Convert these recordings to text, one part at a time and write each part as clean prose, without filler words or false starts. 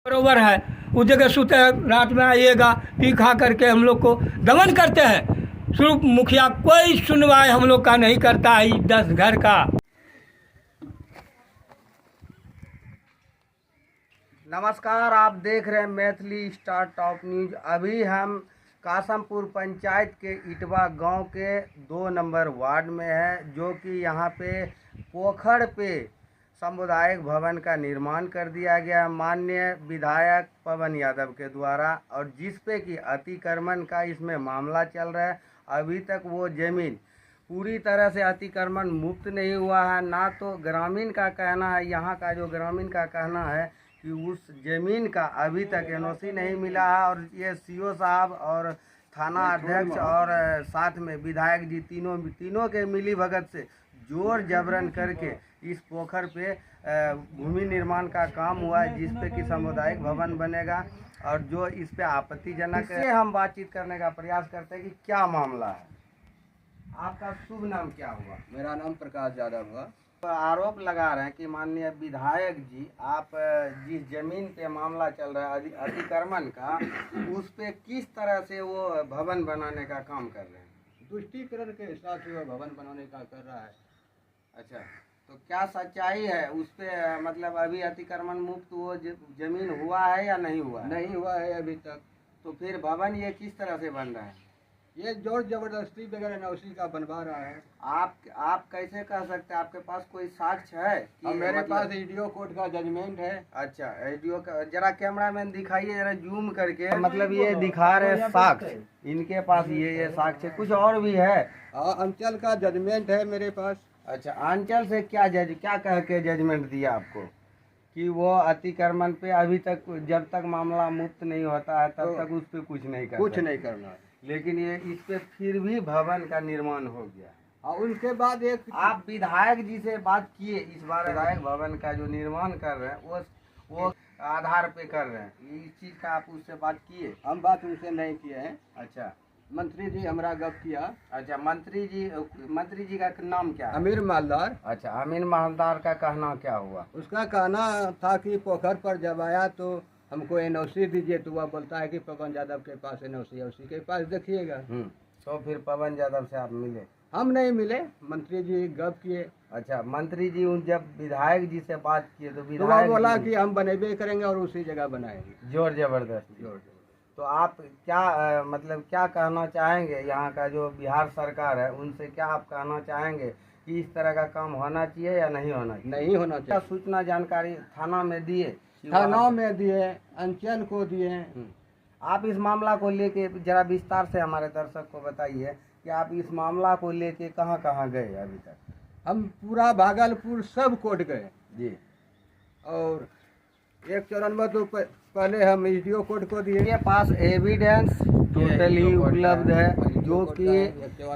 बरोबर है। उस जगह सोते रात में आइएगा, पी खा करके हम लोग को दमन करते हैं। सिर्फ मुखिया कोई सुनवाई हम लोग का नहीं करता है। 10 घर का नमस्कार, आप देख रहे हैं मैथिली स्टार टॉप न्यूज। अभी हम कासमपुर पंचायत के इटवा गांव के 2 नंबर वार्ड में है, जो कि यहाँ पे पोखर पे सामुदायिक भवन का निर्माण कर दिया गया माननीय विधायक पवन यादव के द्वारा, और जिस पे कि अतिक्रमण का इसमें मामला चल रहा है। अभी तक वो जमीन पूरी तरह से अतिक्रमण मुक्त नहीं हुआ है। ना तो ग्रामीण का कहना है, यहाँ का जो ग्रामीण का कहना है कि उस ज़मीन का अभी तक एनओसी नहीं मिला है, और ये सीओ साहब और थाना अध्यक्ष और साथ में विधायक जी तीनों के मिली भगत से जोर जबरन करके इस पोखर पे भूमि निर्माण का काम हुआ है, जिस पे कि सामुदायिक भवन बनेगा। और जो इस पे आपत्तिजनक है, हम बातचीत करने का प्रयास करते हैं कि क्या मामला है। आपका शुभ नाम क्या हुआ? मेरा नाम प्रकाश यादव हुआ। आरोप लगा रहे हैं कि माननीय विधायक जी, आप जिस जमीन पे मामला चल रहा है अतिक्रमण का, उस पे किस तरह से वो भवन बनाने का काम कर रहे हैं? तुष्टीकरण के हिसाब से वो भवन बनाने का कर रहा है। अच्छा, तो क्या सच्चाई है उस पे? मतलब अभी अतिक्रमण मुक्त वो जमीन हुआ है या नहीं हुआ है? नहीं हुआ है अभी तक। तो फिर भवन ये किस तरह से बन रहा है? ये जोर जबरदस्ती वगैरह नौसी का बनवा रहा है। आप कैसे कह सकते हैं? आपके पास कोई साक्ष्य है कि और मेरे मतलब... पास ईडीओ कोर्ट का जजमेंट है। अच्छा, वीडियो का जरा कैमरामैन दिखाइए, जरा जूम करके। मतलब ये दिखा रहे हैं साक्ष्य, इनके पास ये साक्ष्य, कुछ और भी है? अंचल का जजमेंट है मेरे पास। अच्छा, अंचल से क्या कह के जजमेंट दिया आपको कि वो अतिक्रमण पे अभी तक, जब तक मामला मुक्त नहीं होता है तब तक उस पे कुछ नहीं करना है। लेकिन ये इस पे फिर भी भवन का निर्माण हो गया। और उनके बाद एक आप विधायक जी से बात किए इस बार? विधायक भवन का जो निर्माण कर रहे हैं वो आधार पे कर रहे हैं, इस चीज का आप उससे बात किए? हम बात उनसे नहीं किए हैं। अच्छा, मंत्री जी हमारा गप किया। अच्छा, मंत्री जी का नाम क्या है? अमीर मालदार। अच्छा, अमीर मालदार का कहना क्या हुआ? उसका कहना था कि पोखर पर जब आया तो हमको एनओसी दीजिए, तो वह बोलता है कि पवन यादव के पास एनओसी है, उसी के पास देखिएगा। तो फिर पवन यादव से आप मिले? हम नहीं मिले, मंत्री जी गप किए। अच्छा, मंत्री जी जब विधायक जी से बात किए तो वो विधायक बोला कि हम बनेबे करेंगे और उसी जगह बनाएंगे। जोर जबरदस्ती। तो आप क्या मतलब क्या कहना चाहेंगे? यहाँ का जो बिहार सरकार है उनसे क्या आप कहना चाहेंगे कि इस तरह का काम होना चाहिए या नहीं होना चाहिए? नहीं होना चाहिए। क्या सूचना जानकारी थाना में दिए? थानों में दिए, अंचल को दिए। आप इस मामला को लेके जरा विस्तार से हमारे दर्शक को बताइए कि आप इस मामला को लेके कहाँ गए अभी तक? हम पूरा भागलपुर सब कोर्ट गए जी, और एक चरण में तो पहले हम ईडीओ कोर्ट को दिए। के पास एविडेंस टोटली उपलब्ध है, जो कि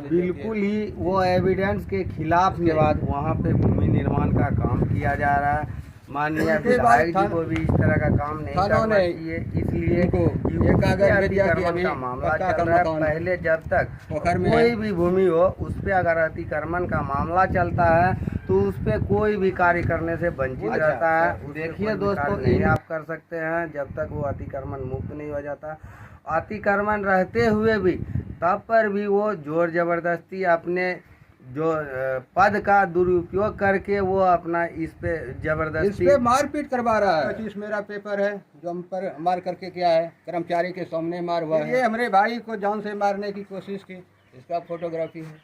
बिल्कुल ही वो एविडेंस के खिलाफ के बाद वहाँ पे भूमि निर्माण का काम किया जा रहा है। माननीय विधायक जी को भी इस तरह का काम नहीं करना चाहिए, इसलिए अतिक्रमण का मामला चल रहा है। पहले जब तक कोई भी भूमि हो उस पे अगर अतिक्रमण का मामला चलता है तो उस पे कोई भी कार्य करने से वंचित रहता है। देखिए दोस्तों, ये आप कर सकते हैं जब तक वो अतिक्रमण मुक्त नहीं हो जाता। अतिक्रमण रहते हुए भी तब पर भी वो जोर जबरदस्ती अपने जो पद का दुरुपयोग करके वो अपना इस पे जबरदस्ती, इस पे मारपीट करवा रहा है। 25 मेरा पेपर है जो हम पर मार करके क्या है, कर्मचारी के सामने मार हुआ है। ये हमारे भाई को जान से मारने की कोशिश की, इसका फोटोग्राफी है।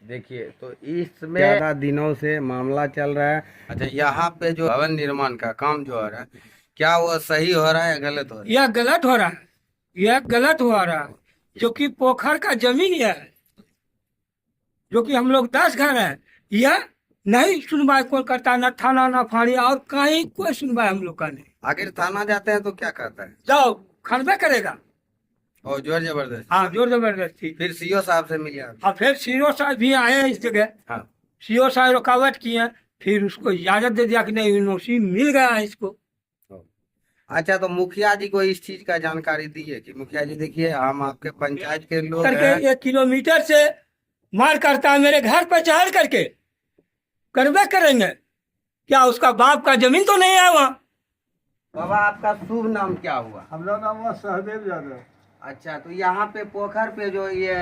देखिए, तो इसमें ज़्यादा दिनों से मामला चल रहा है। अच्छा, यहाँ पे जो भवन निर्माण का काम जो हो रहा है, क्या वो सही हो रहा है या गलत हो रहा है? यह गलत हो रहा है, यह गलत हो रहा है, क्योंकि पोखर का जमीन यह है, जो कि हम लोग 10 घर है। यह नहीं सुनवाई कोई करता, न थाना न फाड़ी, और कहीं कोई सुनवाई हम लोग का नहीं। आखिर थाना जाते हैं तो क्या करता है? जाओ, खनबे करेगा। और जोर जबरदस्ती। हाँ, जोर जबरदस्ती। फिर सीओ साहब से मिले आप? और फिर सीओ साहब भी आए इस जगह। हाँ, सीओ साहब रुकावट किए, फिर उसको इजाजत दे दिया कि नहीं, यूनिवर्सिटी मिल गया है इसको। अच्छा, तो मुखिया जी को इस चीज का जानकारी दी है कि मुखिया जी देखिए, हम आपके पंचायत के लोग करके हैं। 1 किलोमीटर से मार करता है, मेरे घर पर चढ़ करके करबे करेंगे क्या? उसका बाप का जमीन तो नहीं है वहाँ। बाबा आपका शुभ नाम क्या हुआ? हमारा नाम हुआ सहदेव यादव। अच्छा, तो यहाँ पे पोखर पे जो ये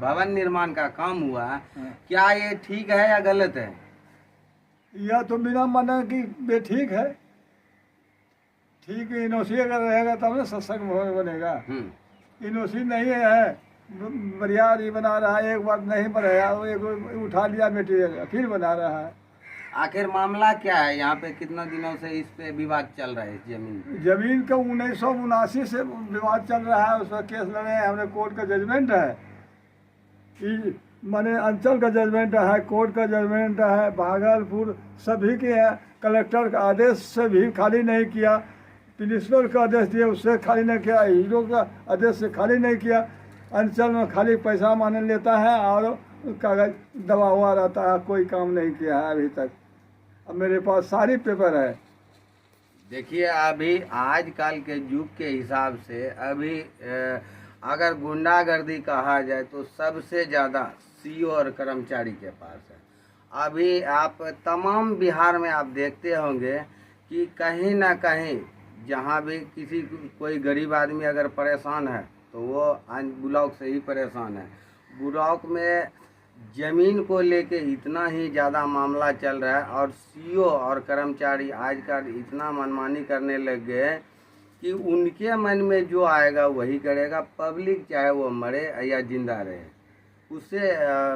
भवन निर्माण का काम हुआ, हाँ। क्या ये ठीक है या गलत है? यह तो बिना माने कि बेठीक है। ठीक इनोसी अगर रहेगा तब ना सत्संग भवन बनेगा। इनोसी नहीं है, बरियार ही बना रहा है। एक बार नहीं बनाया, वो एक उठा लिया मटेरियल फिर बना रहा है। आखिर मामला क्या है? यहाँ पे कितना दिनों से इस पे विवाद चल रहा है, इस जमीन? जमीन का 1979 से विवाद चल रहा है। उसका केस लड़े हैं, हमने कोर्ट का जजमेंट है कि माने अंचल का जजमेंट है, कोर्ट का जजमेंट है, भागलपुर सभी के है। कलेक्टर का आदेश से भी खाली नहीं किया, प्रिंसिपल का आदेश दिया उससे खाली नहीं किया, हीरो का आदेश से खाली नहीं किया। अंचल में खाली पैसा माने लेता है और कागज दबा हुआ रहता है, कोई काम नहीं किया है अभी तक। अब मेरे पास सारी पेपर है। देखिए, अभी आजकल के युग के हिसाब से अभी अगर गुंडागर्दी कहा जाए तो सबसे ज़्यादा सीओ और कर्मचारी के पास है। अभी आप तमाम बिहार में आप देखते होंगे कि कहीं ना कहीं जहाँ भी किसी कोई गरीब आदमी अगर परेशान है तो वो ब्लॉक से ही परेशान है। ब्लॉक में जमीन को लेके इतना ही ज़्यादा मामला चल रहा है और सीओ और कर्मचारी आजकल इतना मनमानी करने लग गए कि उनके मन में जो आएगा वही करेगा। पब्लिक चाहे वो मरे या जिंदा रहे, उससे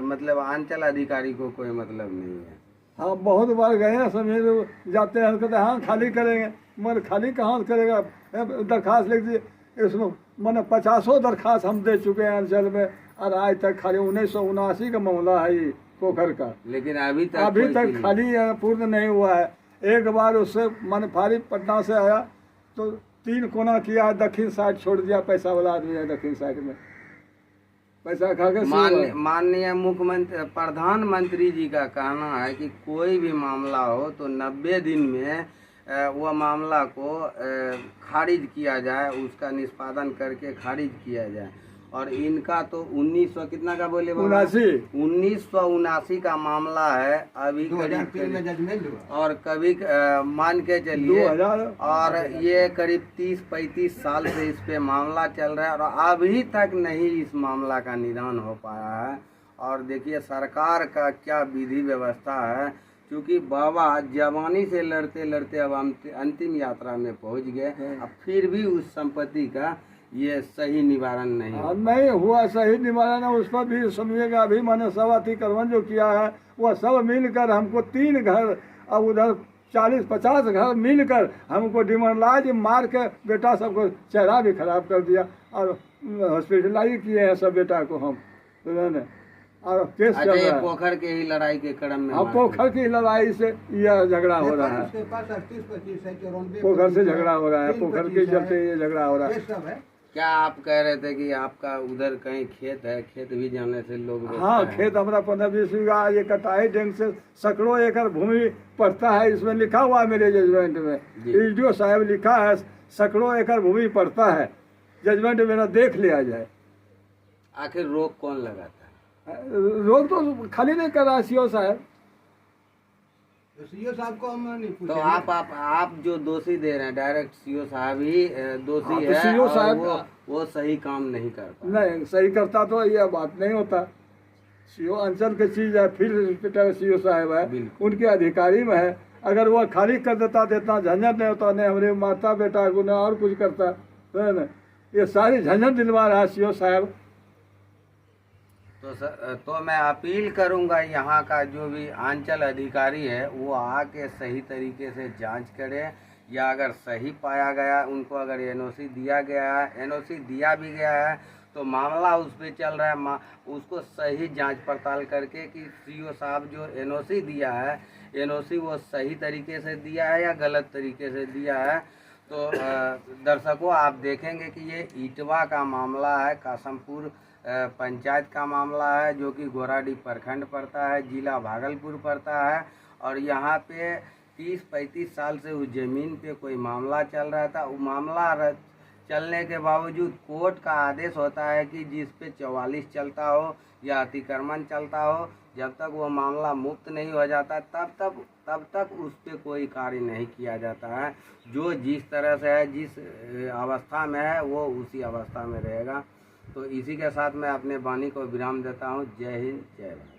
मतलब अंचल अधिकारी को कोई मतलब नहीं है। हाँ, बहुत बार गए हैं, समझे जाते हैं, कहते हैं हाँ खाली करेंगे, मगर खाली कहाँ करेगा। दरखास्त लिख दिए, इसमें मैंने 50 दरखास्त हम दे चुके हैं अंचल में, और आज तक खाली 1979 का मामला है ये पोखर का। लेकिन अभी तक खाली पूर्ण नहीं हुआ है। एक बार उससे मन फारिग पटना से आया तो 3 कोना किया, दक्षिण साइड छोड़ दिया। पैसा वाला आदमी है, दक्षिण साइड में पैसा खा के। माननीय मुख्यमंत्री प्रधानमंत्री जी का कहना है कि कोई भी मामला हो तो 90 दिन में वह मामला को खारिज किया जाए, उसका निष्पादन करके खारिज किया जाए। और इनका तो 1900 कितना का बोले? 1979 का मामला है। अभी 2003 में जजमेंट हुआ और कभी मान के चलिए, और ये करीब 30-35 साल से इस पे मामला चल रहा है और अभी तक नहीं इस मामला का निदान हो पाया है। और देखिए सरकार का क्या विधि व्यवस्था है, क्योंकि बाबा जवानी से लड़ते लड़ते अब अंतिम यात्रा में पहुंच गए, अब फिर भी उस संपत्ति का ये सही निवारण नहीं हुआ। सही निवारण है उस पर भी समझिएगा। अभी मैंने सब अतिक्रमण जो किया है वह सब मिलकर हमको 3 घर, अब उधर 40-50 घर मिलकर हमको डिमोरलाइज मार के बेटा सबको चेहरा भी खराब कर दिया और हॉस्पिटलाइज किए हैं सब बेटा को हम। और केस चल रहा है। पोखर के ही लड़ाई के क्रम में, हाँ, पोखर की लड़ाई से यह झगड़ा हो रहा है। पोखर से झगड़ा हो रहा है, पोखर के चलते ये झगड़ा हो रहा है। क्या आप कह रहे थे कि आपका उधर कहीं खेत है, खेत भी जाने से लोग? हाँ, खेत हमारा 15-20 बीघा ये कटाई ढंग से सैकड़ों एकड़ भूमि पड़ता है। इसमें लिखा हुआ है मेरे जजमेंट में, ईडीओ साहब लिखा है सैकड़ों एकड़ भूमि पड़ता है। जजमेंट मेरा देख लिया जाए। आखिर रोक कौन लगाता है? रोक तो खाली नहीं कर रहा सीओ साहब। सीओ साहब को हम नहीं पूछे। तो आप जो दोषी दे रहे हैं, डायरेक्ट सीओ साहब ही दोषी है। सीओ साहब वो सही काम नहीं करता। नहीं, सही करता तो यह बात नहीं होता। सीओ अंचल की चीज है, फील्ड इंस्पेक्टर सीओ साहब है, उनके अधिकारी में है। अगर वह खाली कर देता तो इतना झंझट नहीं होता, नहीं हमारे माता बेटा को, न और कुछ करता है ना। ये सारी झंझट दिलवा रहा है सीओ साहब। तो मैं अपील करूंगा यहाँ का जो भी अंचल अधिकारी है वो आके सही तरीके से जांच करे, या अगर सही पाया गया, उनको अगर एनओसी दिया गया है, एनओसी दिया भी गया है तो मामला उस पर चल रहा है, उसको सही जांच पड़ताल करके कि सीओ साहब जो एनओसी दिया है, एनओसी वो सही तरीके से दिया है या गलत तरीके से दिया है। तो दर्शकों, आप देखेंगे कि ये इटवा का मामला है, कासमपुर पंचायत का मामला है, जो कि गोराडीह प्रखंड पड़ता है, जिला भागलपुर पड़ता है। और यहाँ पे 30-35 साल से उस ज़मीन पे कोई मामला चल रहा था। वो मामला चलने के बावजूद कोर्ट का आदेश होता है कि जिस पे 44 चलता हो या अतिक्रमण चलता हो, जब तक वो मामला मुक्त नहीं हो जाता तब तक उस पे कोई कार्य नहीं किया जाता है। जो जिस तरह से है, जिस अवस्था में है, वो उसी अवस्था में रहेगा। तो इसी के साथ मैं अपने वाणी को विराम देता हूँ। जय हिंद, जय भारत।